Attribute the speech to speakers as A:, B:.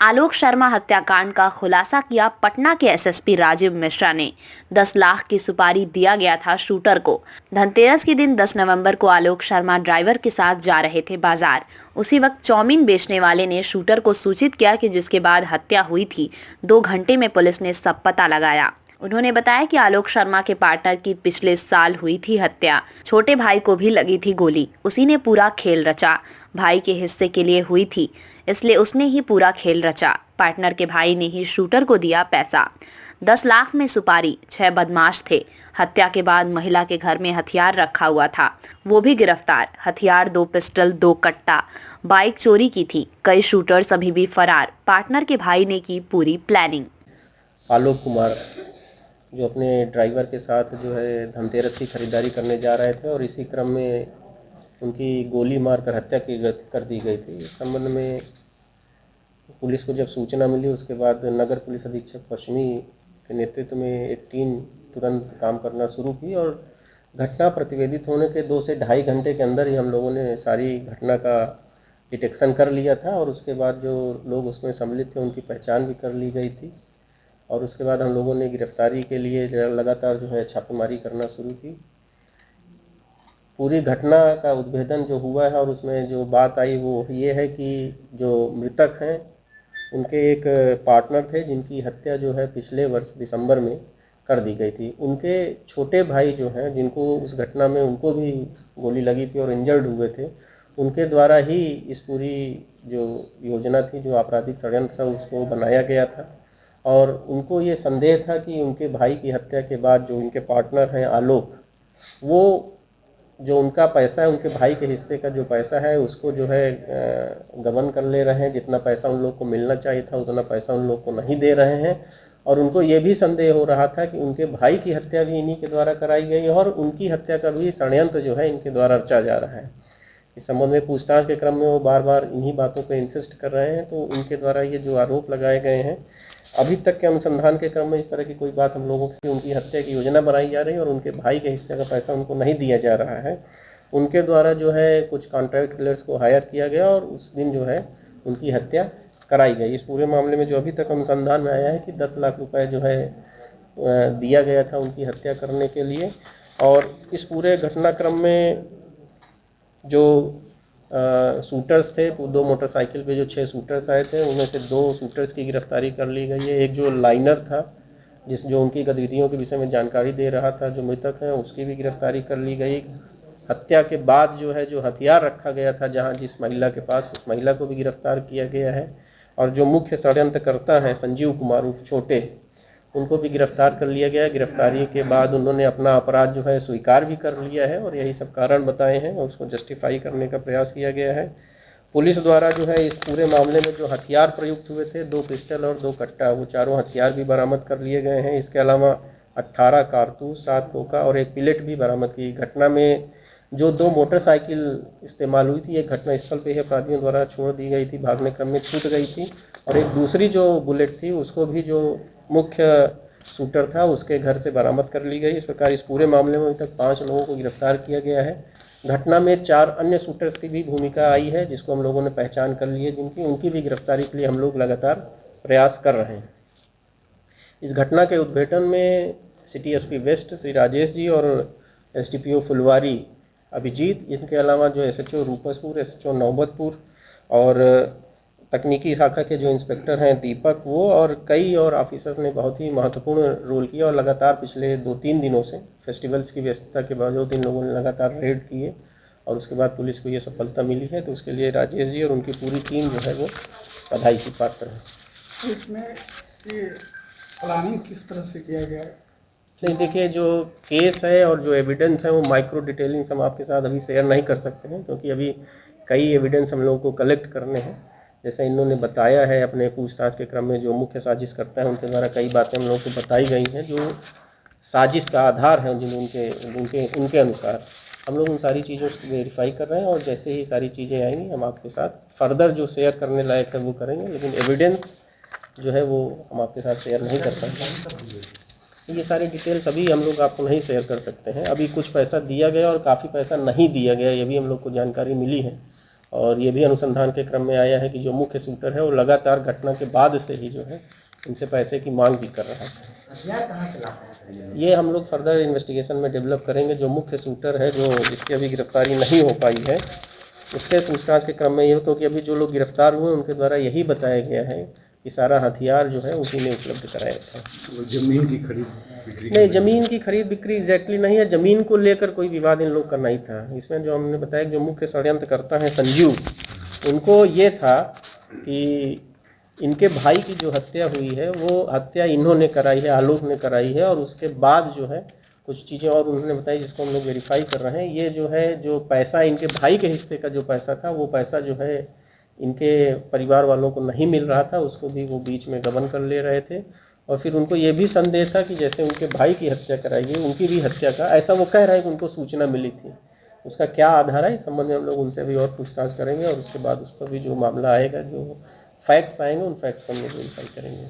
A: आलोक शर्मा हत्याकांड का खुलासा किया पटना के एसएसपी राजीव मिश्रा ने। 10 लाख की सुपारी दिया गया था शूटर को। धनतेरस के दिन 10 नवंबर को आलोक शर्मा ड्राइवर के साथ जा रहे थे बाजार। उसी वक्त चाउमीन बेचने वाले ने शूटर को सूचित किया कि जिसके बाद हत्या हुई थी। 2 घंटे में पुलिस ने सब पता लगाया। उन्होंने बताया कि आलोक शर्मा के पार्टनर की पिछले साल हुई थी हत्या। छोटे भाई को भी लगी थी गोली। उसी ने पूरा खेल रचा। भाई के हिस्से के लिए हुई थी, इसलिए उसने ही पूरा खेल रचा। पार्टनर के भाई ने ही शूटर को दिया पैसा। 10 लाख में सुपारी। 6 बदमाश थे। हत्या के बाद महिला के घर में हथियार रखा हुआ था, वो भी गिरफ्तार। हथियार 2 पिस्टल, 2 कट्टा। बाइक चोरी की थी। कई शूटर्स अभी भी फरार। पार्टनर के भाई ने की पूरी प्लानिंग।
B: आलोक कुमार जो अपने ड्राइवर के साथ जो है धनतेरस की खरीदारी करने जा रहे थे और इसी क्रम में उनकी गोली मारकर हत्या कर दी गई थी। इस संबंध में पुलिस को जब सूचना मिली, उसके बाद नगर पुलिस अधीक्षक पश्चिमी के नेतृत्व में एक टीम तुरंत काम करना शुरू की और घटना प्रतिवेदित होने के 2 से ढाई घंटे के अंदर ही हम लोगों ने सारी घटना का डिटेक्शन कर लिया था और उसके बाद जो लोग उसमें सम्मिलित थे उनकी पहचान भी कर ली गई थी। और उसके बाद हम लोगों ने गिरफ्तारी के लिए लगातार जो है छापेमारी करना शुरू की। पूरी घटना का उद्भेदन जो हुआ है और उसमें जो बात आई वो ये है कि जो मृतक हैं उनके एक पार्टनर थे जिनकी हत्या जो है पिछले वर्ष दिसंबर में कर दी गई थी। उनके छोटे भाई जो हैं जिनको उस घटना में उनको भी गोली लगी थी और इंजर्ड हुए थे, उनके द्वारा ही इस पूरी जो योजना थी, जो आपराधिक षड्यंत्र था, उसको बनाया गया था। और उनको ये संदेह था कि उनके भाई की हत्या के बाद जो उनके पार्टनर हैं आलोक, वो जो उनका पैसा है, उनके भाई के हिस्से का जो पैसा है उसको जो है गबन कर ले रहे हैं। जितना पैसा उन लोग को मिलना चाहिए था उतना पैसा उन लोग को नहीं दे रहे हैं। और उनको ये भी संदेह हो रहा था कि उनके भाई की हत्या भी इन्हीं के द्वारा कराई गई और उनकी हत्या का भी षड्यंत्र जो है इनके द्वारा रचा जा रहा है। इस संबंध में पूछताछ के क्रम में वो बार बार इन्हीं बातों पर इंसिस्ट कर रहे हैं। तो उनके द्वारा ये जो आरोप लगाए गए हैं, अभी तक के अनुसंधान के क्रम में इस तरह की कोई बात हम लोगों से उनकी हत्या की योजना बनाई जा रही है और उनके भाई के हिस्से का पैसा उनको नहीं दिया जा रहा है। उनके द्वारा जो है कुछ कॉन्ट्रैक्ट किलर्स को हायर किया गया और उस दिन जो है उनकी हत्या कराई गई। इस पूरे मामले में जो अभी तक अनुसंधान में आया है कि 10 लाख रुपए जो है दिया गया था उनकी हत्या करने के लिए। और इस पूरे घटनाक्रम में जो शूटर्स थे, 2 मोटरसाइकिल पे जो 6 शूटर्स आए थे, उनमें से 2 शूटर्स की गिरफ्तारी कर ली गई है। एक जो लाइनर था जो उनकी गतिविधियों के विषय में जानकारी दे रहा था, जो मृतक हैं, उसकी भी गिरफ्तारी कर ली गई। हत्या के बाद जो है जो हथियार रखा गया था जहां जिस महिला के पास, उस महिला को भी गिरफ्तार किया गया है। और जो मुख्य षड्यंत्रकर्ता हैं संजीव कुमार उर्फ छोटे, उनको भी गिरफ्तार कर लिया गया। गिरफ्तारी के बाद उन्होंने अपना अपराध जो है स्वीकार भी कर लिया है और यही सब कारण बताए हैं और उसको जस्टिफाई करने का प्रयास किया गया है। पुलिस द्वारा जो है इस पूरे मामले में जो हथियार प्रयुक्त हुए थे, 2 पिस्टल और 2 कट्टा, वो चारों हथियार भी बरामद कर लिए गए हैं। इसके अलावा 18 कारतूस, 7 खोखा और एक पिलेट भी बरामद की। घटना में जो 2 मोटरसाइकिल इस्तेमाल हुई थी, एक घटनास्थल पे ही अपराधियों द्वारा छोड़ दी गई थी, भागने क्रम में छूट गई थी। और एक दूसरी जो बुलेट थी उसको भी जो मुख्य शूटर था उसके घर से बरामद कर ली गई। इस प्रकार इस पूरे मामले में अभी तक 5 लोगों को गिरफ्तार किया गया है। घटना में 4 अन्य शूटर्स की भी भूमिका आई है जिसको हम लोगों ने पहचान कर ली है, उनकी भी गिरफ्तारी के लिए हम लोग लगातार प्रयास कर रहे हैं। इस घटना के उद्भेदन में city SP west Shri Rajesh ji और एसडीपीओ फुलवारी अभिजीत, इनके अलावा जो एसएचओ रूपसपुर, एसएचओ नौबतपुर और तकनीकी शाखा के जो इंस्पेक्टर हैं दीपक, वो और कई और ऑफिसर्स ने बहुत ही महत्वपूर्ण रोल किया। और लगातार पिछले 2-3 दिनों से फेस्टिवल्स की व्यस्तता के बावजूद इन लोगों ने लगातार रेड किए और उसके बाद पुलिस को ये सफलता मिली है। तो उसके लिए राजेश जी और उनकी पूरी टीम जो है वो बधाई की पात्र है।
C: इसमें ये प्लानिंग किस तरह से किया गया है?
B: नहीं, देखिए, जो केस है और जो एविडेंस है वो माइक्रो डिटेलिंग हम आपके साथ अभी शेयर नहीं कर सकते हैं क्योंकि अभी कई एविडेंस हम लोगों को कलेक्ट करने हैं। जैसे इन्होंने बताया है अपने पूछताछ के क्रम में, जो मुख्य साजिश करता है उनके द्वारा कई बातें हम लोगों को बताई गई हैं जो साजिश का आधार है। उनके अनुसार हम लोग उन सारी चीज़ों को वेरीफाई कर रहे हैं और जैसे ही सारी चीज़ें आएंगी हम आपके साथ फर्दर जो शेयर करने लायक है वो करेंगे। लेकिन एविडेंस जो है वो हम आपके साथ शेयर नहीं कर सकते। ये सारी डिटेल्स अभी हम लोग आपको नहीं शेयर कर सकते हैं। अभी कुछ पैसा दिया गया और काफ़ी पैसा नहीं दिया गया, ये भी हम लोग को जानकारी मिली है और ये भी अनुसंधान के क्रम में आया है कि जो मुख्य शूटर है वो लगातार घटना के बाद से ही जो है इनसे पैसे की मांग भी कर रहा है।
D: हथियार कहाँ से लाते हैं?
B: ये हम लोग फर्दर इन्वेस्टिगेशन में डेवलप करेंगे। जो मुख्य शूटर है, जो जिसकी अभी गिरफ्तारी नहीं हो पाई है, उसके पूछताछ के क्रम में ये, क्योंकि अभी जो लोग गिरफ्तार हुए उनके द्वारा यही बताया गया है कि सारा हथियार जो है उसी ने उपलब्ध कराया था।
C: जमीन की खरीद बिक्री
B: नहीं, जमीन की खरीद बिक्री एग्जैक्टली नहीं है, जमीन को लेकर कोई विवाद इन लोग का नहीं था। इसमें जो हमने बताया कि जो मुख्य षड्यंत्रकर्ता हैं संजीव, उनको ये था कि इनके भाई की जो हत्या हुई है वो हत्या इन्होंने कराई है, आलोक ने कराई है, और उसके बाद जो है कुछ चीज़ें और उन्होंने बताई जिसको हम लोग वेरीफाई कर रहे हैं। ये जो है, जो पैसा इनके भाई के हिस्से का जो पैसा था, वो पैसा जो है इनके परिवार वालों को नहीं मिल रहा था, उसको भी वो बीच में गबन कर ले रहे थे। और फिर उनको ये भी संदेह था कि जैसे उनके भाई की हत्या कराई गई, उनकी भी हत्या का, ऐसा वो कह रहे हैं कि उनको सूचना मिली थी। उसका क्या आधार है, इस संबंध में हम लोग उनसे भी और पूछताछ करेंगे, और उसके बाद उस पर भी जो मामला आएगा, जो फैक्ट्स आएंगे, उन फैक्ट्स को हम लोग वेरीफाई करेंगे।